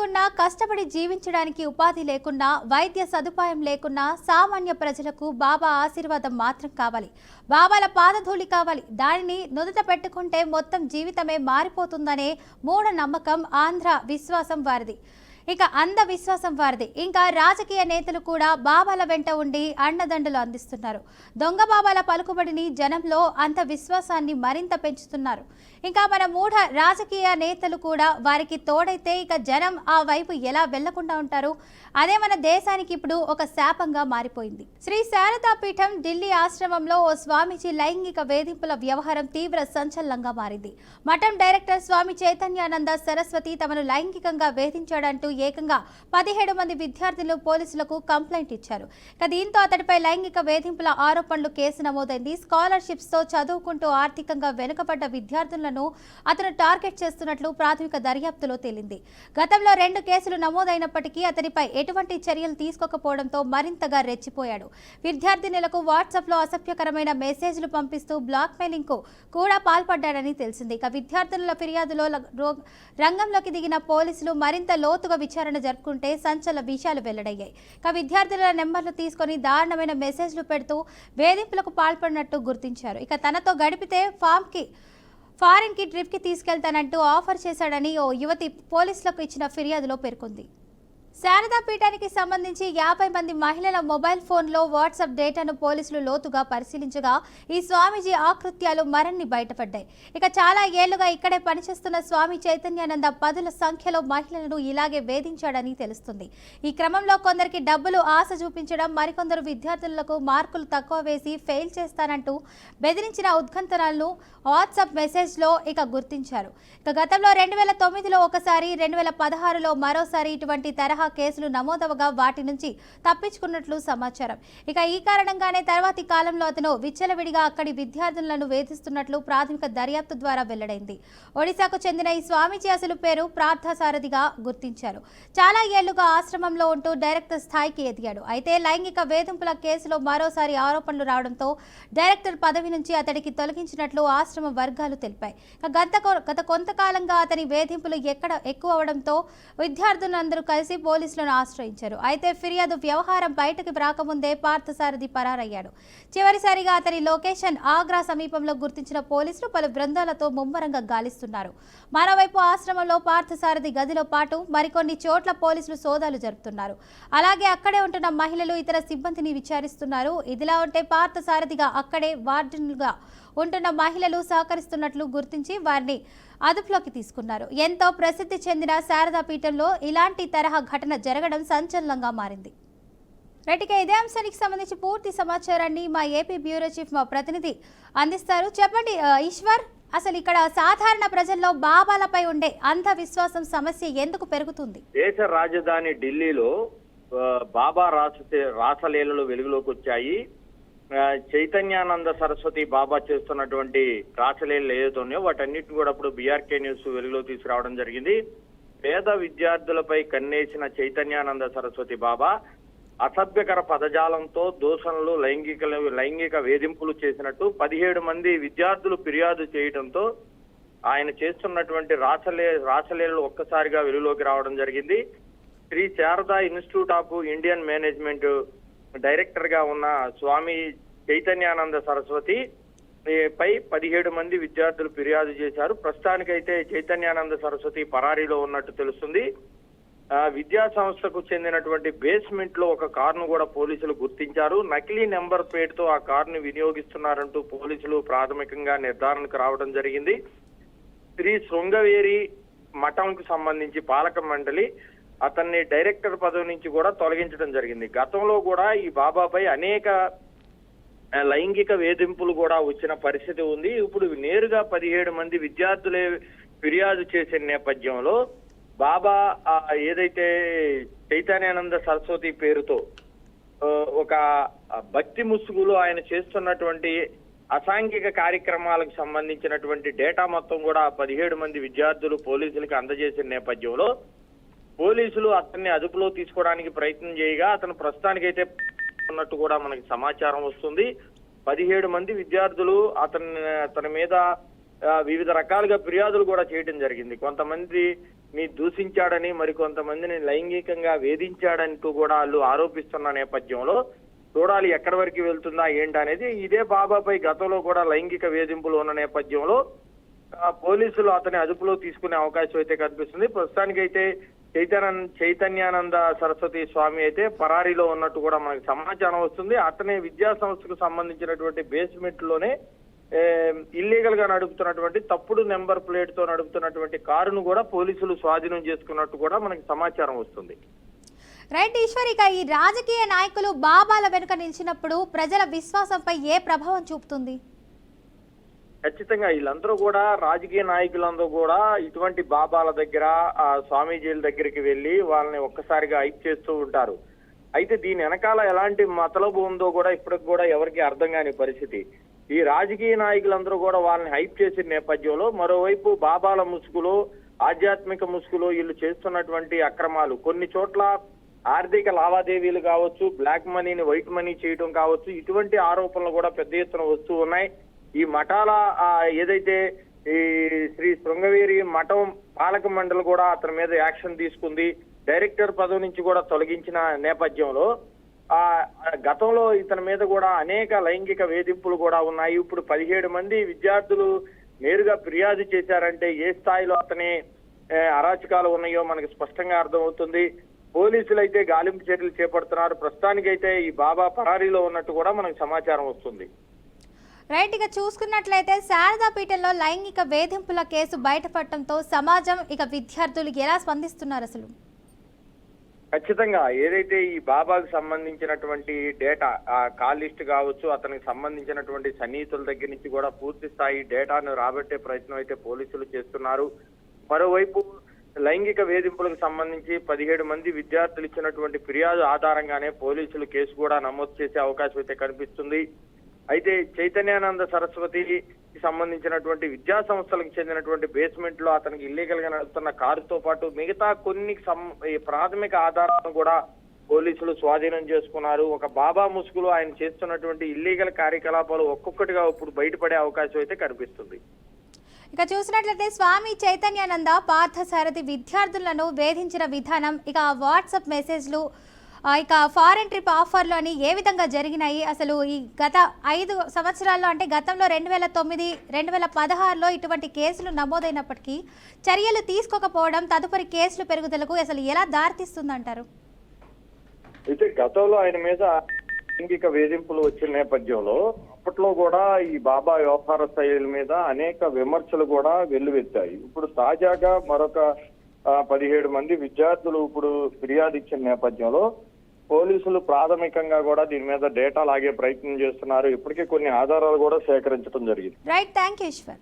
ఉన్నా కష్టపడి జీవించడానికి ఉపాధి లేకున్నా వైద్య సదుపాయం లేకున్నా సామాన్య ప్రజలకు బాబా ఆశీర్వాదం మాత్రం కావాలి. బాబాల పాదధూళి కావాలి. దానిని నుదుట పెట్టుకుంటే మొత్తం జీవితమే మారిపోతుందనే మూఢ నమ్మకం ఆంధ్ర విశ్వాసం వారిది. ఇక అంధ విశ్వాసం వారిది. ఇంకా రాజకీయ నేతలు కూడా బాబాల వెంట ఉండి అండదండలు అందిస్తున్నారు. దొంగ బాబాల పలుకుబడిని జనంలో అంధ విశ్వాసాన్ని మరింత పెంచుతున్నారు. ఇంకా మన మూఢ రాజకీయ నేతలు కూడా వారికి తోడైతే ఇక జనం ఆ వైపు ఎలా వెళ్లకుండా ఉంటారు? అదే మన దేశానికి ఇప్పుడు ఒక శాపంగా మారిపోయింది. శ్రీ శారదా పీఠం ఢిల్లీ ఆశ్రమంలో ఓ స్వామీజీ లైంగిక వేధింపుల వ్యవహారం తీవ్ర సంచలనంగా మారింది. మఠం డైరెక్టర్ స్వామి చైతన్యానంద సరస్వతి తమను లైంగికంగా వేధించాడంటూ ఏకంగా 17 మంది విద్యార్థులు పోలీసులకు కంప్లైంట్ ఇచ్చారు. దీంతో అతడిపై లైంగిక వేధింపుల ఆరోపణలు కేసు నమోదైంది. స్కాలర్షిప్స్ తో చదువుకుంటూ ఆర్థికంగా వెనుకబడ్డ విద్యార్థులను అతను టార్గెట్ చేస్తున్నట్లు ప్రాథమిక దర్యాప్తులో తేలింది. గతంలో 2 కేసులు నమోదైనప్పటికీ అతనిపై ఎటువంటి చర్యలు తీసుకోకపోవడంతో మరింతగా రెచ్చిపోయాడు. విద్యార్థినులకు వాట్సాప్ లో అసభ్యకరమైన మెసేజ్లు పంపిస్తూ బ్లాక్ మెయిలింగ్ కు కూడా పాల్పడ్డాడని తెలిసింది. ఇక విద్యార్థినుల ఫిర్యాదులో రంగంలోకి దిగిన పోలీసులు మరింత లోతుగా విచారణ జరుపుకుంటే సంచలన విషయాలు వెల్లడయ్యాయి. ఇక విద్యార్థుల నెంబర్లు తీసుకొని దారుణమైన మెసేజ్లు పెడుతూ వేధింపులకు పాల్పడినట్టు గుర్తించారు. ఇక తనతో గడిపితే ఫారిన్ కి ట్రిప్ కి తీసుకెళ్తానంటూ ఆఫర్ చేశాడని ఓ యువతి పోలీసులకు ఇచ్చిన ఫిర్యాదులో పేర్కొంది. శారదా పీఠానికి సంబంధించి 50 మంది మహిళల మొబైల్ ఫోన్లో వాట్సాప్ డేటాను పోలీసులు లోతుగా పరిశీలించగా ఈ స్వామీజీ ఆకృత్యాలు మరిన్ని బయటపడ్డాయి. ఇక చాలా ఏళ్లుగా ఇక్కడే పనిచేస్తున్న స్వామి చైతన్యానంద 10ల సంఖ్యలో మహిళలను ఇలాగే వేధించాడని తెలుస్తుంది. ఈ క్రమంలో కొందరికి డబ్బులు ఆశ చూపించడం, మరికొందరు విద్యార్థులకు మార్కులు తక్కువ వేసి ఫెయిల్ చేస్తానంటూ బెదిరించిన ఉద్ఘాటనలను వాట్సాప్ మెసేజ్లో ఇక గుర్తించారు. ఇక గతంలో 2009లో ఒకసారి, 2016లో మరోసారి ఇటువంటి తరహా కేసులు నమోదవగా వాటి నుంచి తప్పించుకున్నట్లు సమాచారం. ఇక ఈ కారణంగానే తర్వాతి కాలంలో అతను విచ్చలవిడిగా అక్కడి విద్యార్థులను వేధిస్తున్నట్లు ప్రాథమిక దర్యాప్తు ద్వారా వెల్లడైంది. ఒడిశాకు చెందిన ఈ స్వామీజీ అసలు పేరు పార్థసారథిగా గుర్తించారు. చాలా ఏళ్లుగా ఆశ్రమంలో ఉంటూ డైరెక్టర్ స్థాయికి ఎదిగాడు. అయితే లైంగిక వేధింపుల కేసులో మరోసారి ఆరోపణలు రావడంతో డైరెక్టర్ పదవి నుంచి అతడికి తొలగించినట్లు ఆశ్రమ వర్గాలు తెలిపాయి. గత కొంతకాలంగా అతని వేధింపులు ఎక్కువ అవడంతో విద్యార్థులందరూ కలిసి పోలీసులను ఆశ్రయించారు. అయితే ఫిర్యాదు వ్యవహారం బయటకు రాకముందే పార్థసారథి పరారయ్యాడు. చివరిసారిగా అతని లొకేషన్ ఆగ్రా సమీపంలో గుర్తించిన పోలీసులు పలు బృందాలతో ముమ్మరంగా గాలిస్తున్నారు. మరోవైపు ఆశ్రమంలో పార్థసారథి గదిలో పాటు మరికొన్ని చోట్ల పోలీసులు సోదాలు జరుపుతున్నారు. అలాగే అక్కడే ఉంటున్న మహిళలు, ఇతర సిబ్బందిని విచారిస్తున్నారు. ఇదిలా ఉంటే పార్థసారథిగా అక్కడే వార్డెన్లుగా ఉంటున్న మహిళలు సహకరిస్తున్నట్లు గుర్తించి వారిని అదుపులోకి తీసుకున్నారు. ఎంతో ప్రసిద్ధి చెందిన శారదా పీఠంలో ఇలాంటి తరహా ఘటన జరగడం సంచలనంగా మారింది. రైట్గా ఇదే అంశానికి సంబంధించి పూర్తి సమాచారాన్ని మా ఏపీ బ్యూరో చీఫ్ మా ప్రతినిధి అందిస్తారు. చెప్పండి ఈశ్వర్, అసలు ఇక్కడ సాధారణ ప్రజల్లో బాబాలపై ఉండే అంధ విశ్వాసం సమస్య ఎందుకు పెరుగుతుంది? దేశ రాజధాని ఢిల్లీలో బాబా రాసలీలలు వెలుగులోకి వచ్చాయి. చైతన్యానంద సరస్వతి బాబా చేస్తున్నటువంటి రాసలీలలు ఏదైతే ఉన్నాయో వాటన్నిటిని కూడా ఇప్పుడు బీఆర్కే న్యూస్ వెలుగులో తీసుకురావడం జరిగింది. పేద విద్యార్థులపై కన్నేసిన చైతన్యానంద సరస్వతి బాబా అసభ్యకర పదజాలంతో దూషణలు, లైంగిక వేధింపులు చేసినట్టు 17 మంది విద్యార్థులు ఫిర్యాదు చేయడంతో ఆయన చేస్తున్నటువంటి రాసలీలలు ఒక్కసారిగా వెలుగులోకి రావడం జరిగింది. Shri Sharada institute of Indian management director గా ఉన్న స్వామి చైతన్యానంద సరస్వతి పై 17 మంది విద్యార్థులు ఫిర్యాదు చేశారు. ప్రస్తుతానికైతే చైతన్యానంద సరస్వతి పరారీలో ఉన్నట్టు తెలుస్తుంది. విద్యా సంస్థకు చెందినటువంటి బేస్మెంట్ లో ఒక కారును కూడా పోలీసులు గుర్తించారు. నకిలీ నెంబర్ ప్లేట్తో ఆ కారును వినియోగిస్తున్నారంటూ పోలీసులు ప్రాథమికంగా నిర్ధారణకు రావడం జరిగింది. శ్రీ శృంగవేరి మఠంకు సంబంధించి పాలక మండలి అతన్ని డైరెక్టర్ పదవి నుంచి కూడా తొలగించడం జరిగింది. గతంలో కూడా ఈ బాబాపై అనేక లైంగిక వేధింపులు కూడా వచ్చిన పరిస్థితి ఉంది. ఇప్పుడు నేరుగా 17 మంది విద్యార్థులే ఫిర్యాదు చేసే నేపథ్యంలో బాబా ఏదైతే చైతన్యానంద సరస్వతి పేరుతో ఒక భక్తి ముసుగులో ఆయన చేస్తున్నటువంటి అసాంఘిక కార్యక్రమాలకు సంబంధించినటువంటి డేటా మొత్తం కూడా 17 మంది విద్యార్థులు పోలీసులకు అందజేసిన నేపథ్యంలో పోలీసులు అతన్ని అదుపులో తీసుకోవడానికి ప్రయత్నం చేయగా అతను ప్రస్తుతానికైతే ఉన్నట్టు కూడా మనకి సమాచారం వస్తుంది. 17 మంది విద్యార్థులు అతని మీద వివిధ రకాలుగా ఫిర్యాదులు కూడా చేయడం జరిగింది. కొంతమంది దూషించాడని, మరికొంతమందిని లైంగికంగా వేధించాడంటూ కూడా వాళ్ళు ఆరోపిస్తున్న నేపథ్యంలో చూడాలి ఎక్కడి వరకు వెళ్తుందా ఏంటనేది. ఇదే బాబాపై గతంలో కూడా లైంగిక వేధింపులు ఉన్న నేపథ్యంలో పోలీసులు అతని అదుపులో తీసుకునే అవకాశం అయితే కనిపిస్తుంది. ప్రస్తుతానికైతే చైతన్యానంద సరస్వతి స్వామి అయితే పరారీలో ఉన్నట్టు కూడా మనకు సమాచారం వస్తుంది. అతని విద్యా సంస్థకు సంబంధించినటువంటి బేస్మెంట్ లోనే ఇల్లీగల్ గా నడుపుతున్నటువంటి తప్పుడు నెంబర్ ప్లేట్ తో నడుపుతున్నటువంటి కారును కూడా పోలీసులు స్వాధీనం చేసుకున్నట్టు కూడా మనకి సమాచారం వస్తుంది. రైట్ ఈశ్వర్, ఇక ఈ రాజకీయ నాయకులు బాబాల వెనుక నిలిచినప్పుడు ప్రజల విశ్వాసంపై ఏ ప్రభావం చూపుతుంది? ఖచ్చితంగా వీళ్ళందరూ కూడా రాజకీయ నాయకులందరూ కూడా ఇటువంటి బాబాల దగ్గర స్వామీజీల దగ్గరికి వెళ్లి వాళ్ళని ఒక్కసారిగా హైప్ చేస్తూ ఉంటారు. అయితే దీని వెనకాల ఎలాంటి మతలబు ఉందో కూడా ఇప్పటికి కూడా ఎవరికి అర్థం కాని పరిస్థితి. ఈ రాజకీయ నాయకులందరూ కూడా వాళ్ళని హైప్ చేసిన నేపథ్యంలో మరోవైపు బాబాల ముసుగులో, ఆధ్యాత్మిక ముసుగులో వీళ్ళు చేస్తున్నటువంటి అక్రమాలు, కొన్ని చోట్ల ఆర్థిక లావాదేవీలు కావచ్చు, బ్లాక్ మనీని వైట్ మనీ చేయడం కావచ్చు, ఇటువంటి ఆరోపణలు కూడా పెద్ద ఎత్తున వస్తూ ఉన్నాయి. ఈ మఠాల ఏదైతే ఈ శ్రీ శృంగవేరి మఠం పాలక మండలి కూడా అతని మీద యాక్షన్ తీసుకుంది. డైరెక్టర్ పదవి నుంచి కూడా తొలగించిన నేపథ్యంలో గతంలో ఇతని మీద కూడా అనేక లైంగిక వేధింపులు కూడా ఉన్నాయి. ఇప్పుడు 17 మంది విద్యార్థులు నేరుగా ఫిర్యాదు చేశారంటే ఏ స్థాయిలో అతని అరాచకాలు ఉన్నాయో మనకి స్పష్టంగా అర్థమవుతుంది. పోలీసులు అయితే గాలింపు చర్యలు చేపడుతున్నారు. ప్రస్తుతానికైతే ఈ బాబా పరారీలో ఉన్నట్టు కూడా మనకు సమాచారం వస్తుంది. రైట్, ఇక చూసుకున్నట్లయితే శారదాపీఠంలో లైంగిక వేధింపుల కేసు బయటపడటంతో సమాజం, ఇక విద్యార్థులు ఎలా స్పందిస్తున్నారు అసలు? ఖచ్చితంగా ఏదైతే ఈ బాబాకు సంబంధించినటువంటి డేటా, కాల్ లిస్ట్ కావచ్చు, అతనికి సంబంధించినటువంటి సన్నిహితుల దగ్గర నుంచి కూడా పూర్తి స్థాయి డేటాను రాబట్టే ప్రయత్నం అయితే పోలీసులు చేస్తున్నారు. మరోవైపు లైంగిక వేధింపులకు సంబంధించి 17 మంది విద్యార్థులు ఇచ్చినటువంటి ఫిర్యాదు ఆధారంగానే పోలీసులు కేసు కూడా నమోదు చేసే అవకాశం అయితే కనిపిస్తుంది. అయితే చైతన్యానంద సరస్వతికి సంబంధించినటువంటి విద్యా సంస్థలకు చెందినటువంటి బేస్మెంట్ లో అతనికి ఇల్లీగల్ గా నడుస్తున్న కారుతో పాటు మిగతా కొన్ని ప్రాథమిక ఆధారాలను కూడా పోలీసులు స్వాధీనం చేసుకున్నారు. ఒక బాబా ముసుగులో ఆయన చేస్తున్నటువంటి ఇల్లీగల్ కార్యకలాపాలు ఒక్కొక్కటిగా ఇప్పుడు బయటపడే అవకాశం అయితే కనిపిస్తుంది. ఇక చూసినట్లయితే స్వామి చైతన్యానంద పార్థసారథి విద్యార్థులను వేధించిన విధానం, ఇక వాట్సాప్ మెసేజ్లు, ఇక ఫారెన్ ట్రిప్ ఆఫర్లు అని ఏ విధంగా జరిగినాయి? అసలు ఈ గత 5 సంవత్సరాల్లో, అంటే గతంలో 2009, 2016లో ఇటువంటి కేసులు నమోదైనప్పటికీ చర్యలు తీసుకోకపోవడం తదుపరి కేసులు పెరుగుదలకు అసలు ఎలా దారితీస్తుందంటారు? అయితే గతంలో ఆయన మీద లైంగిక వేధింపులు వచ్చిన నేపథ్యంలో అప్పట్లో కూడా ఈ బాబా వ్యవహార శైలి మీద అనేక విమర్శలు కూడా వెల్లువెత్తాయి. ఇప్పుడు తాజాగా మరొక 17 మంది విద్యార్థులు ఇప్పుడు ఫిర్యాదు ఇచ్చిన నేపథ్యంలో పోలీసులు ప్రాథమికంగా కూడా దీని మీద డేటా లాగే ప్రయత్నం చేస్తున్నారు. ఇప్పటికే కొన్ని ఆధారాలు కూడా సేకరించడం జరిగింది. Right, thank you Eshwar.